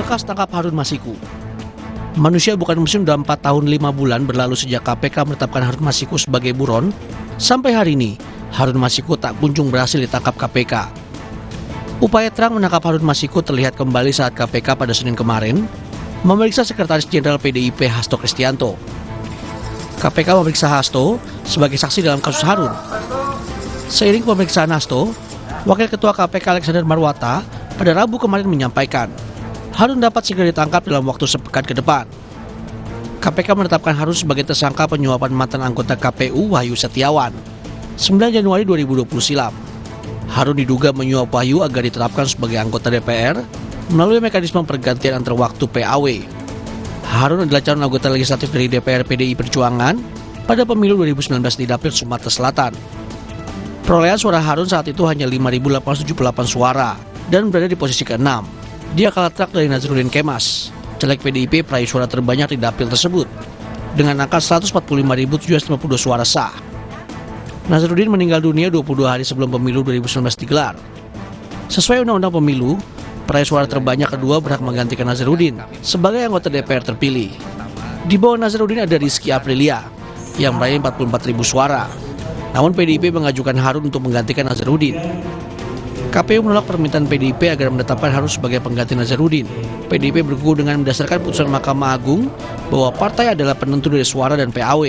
Berkas tangkap Harun Masiku. Manusia bukan mesin sudah 4 tahun 5 bulan berlalu sejak KPK menetapkan Harun Masiku sebagai buron. Sampai hari ini, Harun Masiku tak kunjung berhasil ditangkap KPK. Upaya terang menangkap Harun Masiku terlihat kembali saat KPK pada Senin kemarin memeriksa Sekretaris Jenderal PDIP Hasto Kristianto. KPK memeriksa Hasto sebagai saksi dalam kasus Harun. Seiring pemeriksaan Hasto, Wakil Ketua KPK Alexander Marwata pada Rabu kemarin menyampaikan Harun dapat segera ditangkap dalam waktu sepekan ke depan. KPK menetapkan Harun sebagai tersangka penyuapan mantan anggota KPU Wahyu Setiawan 9 Januari 2020 silam. Harun diduga menyuap Wahyu agar diterapkan sebagai anggota DPR melalui mekanisme pergantian antar waktu PAW. Harun adalah calon anggota legislatif dari DPR PDI Perjuangan pada pemilu 2019 di Dapil Sumatera Selatan. Perolehan suara Harun saat itu hanya 5.878 suara dan berada di posisi ke-6. Dia kalah telak dari Nazarudin Kemas, caleg PDIP peraih suara terbanyak di dapil tersebut, dengan angka 145.752 suara sah. Nazarudin meninggal dunia 22 hari sebelum pemilu 2019 digelar. Sesuai Undang-Undang Pemilu, peraih suara terbanyak kedua berhak menggantikan Nazarudin sebagai anggota DPR terpilih. Di bawah Nazarudin ada Rizky Aprilia yang meraih 44.000 suara. Namun PDIP mengajukan Harun untuk menggantikan Nazarudin. KPU menolak permintaan PDIP agar menetapkan Harun sebagai pengganti Nazarudin. PDIP berkukuh dengan mendasarkan putusan Mahkamah Agung bahwa partai adalah penentu dari suara dan PAW.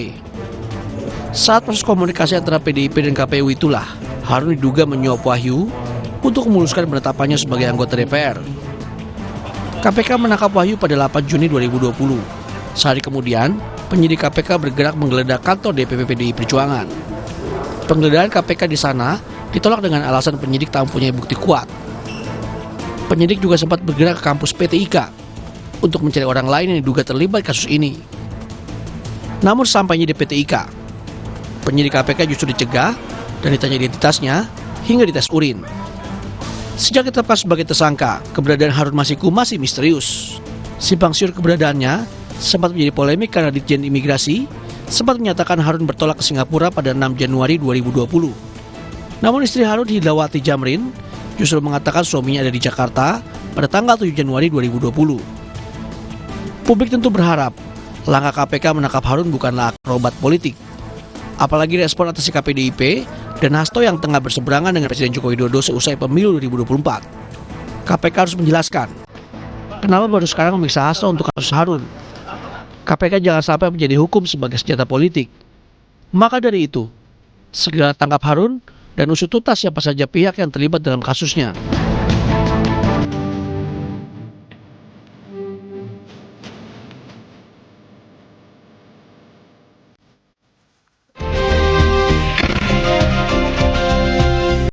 Saat proses komunikasi antara PDIP dan KPU itulah, Harun diduga menyuap Wahyu untuk memuluskan penetapannya sebagai anggota DPR. KPK menangkap Wahyu pada 8 Juni 2020. Sehari kemudian, penyidik KPK bergerak menggeledah kantor DPP PDI Perjuangan. Penggeledahan KPK di sana ditolak dengan alasan penyidik tak mempunyai bukti kuat. Penyidik juga sempat bergerak ke kampus PT IKA untuk mencari orang lain yang diduga terlibat kasus ini. Namun sampainya di PT IKA, penyidik KPK justru dicegah dan ditanya identitasnya hingga dites urin. Sejak ditetapkan sebagai tersangka, keberadaan Harun Masiku masih misterius. Simpang siur keberadaannya sempat menjadi polemik karena Ditjen Imigrasi sempat menyatakan Harun bertolak ke Singapura pada 6 Januari 2020. Namun istri Harun, Hidlawati Jamrin, justru mengatakan suaminya ada di Jakarta pada tanggal 7 Januari 2020. Publik tentu berharap langkah KPK menangkap Harun bukanlah akrobat politik. Apalagi respon atas sikap PDIP dan Hasto yang tengah berseberangan dengan Presiden Joko Widodo seusai pemilu 2024. KPK harus menjelaskan kenapa baru sekarang memeriksa Hasto untuk kasus Harun. KPK jangan sampai menjadi hukum sebagai senjata politik. Maka dari itu, segera tangkap Harun dan usut tuntas siapa saja pihak yang terlibat dalam kasusnya.